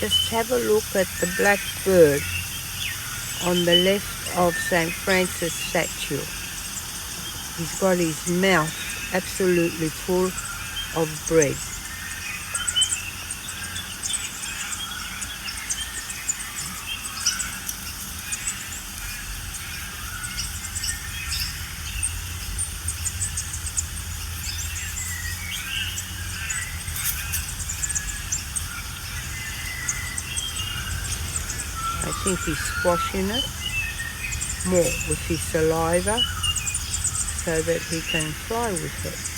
Just have a look at the black bird on the left of St. Francis statue. He's got his mouth absolutely full of bread. I think he's squashing it more with his saliva so that he can fly with it.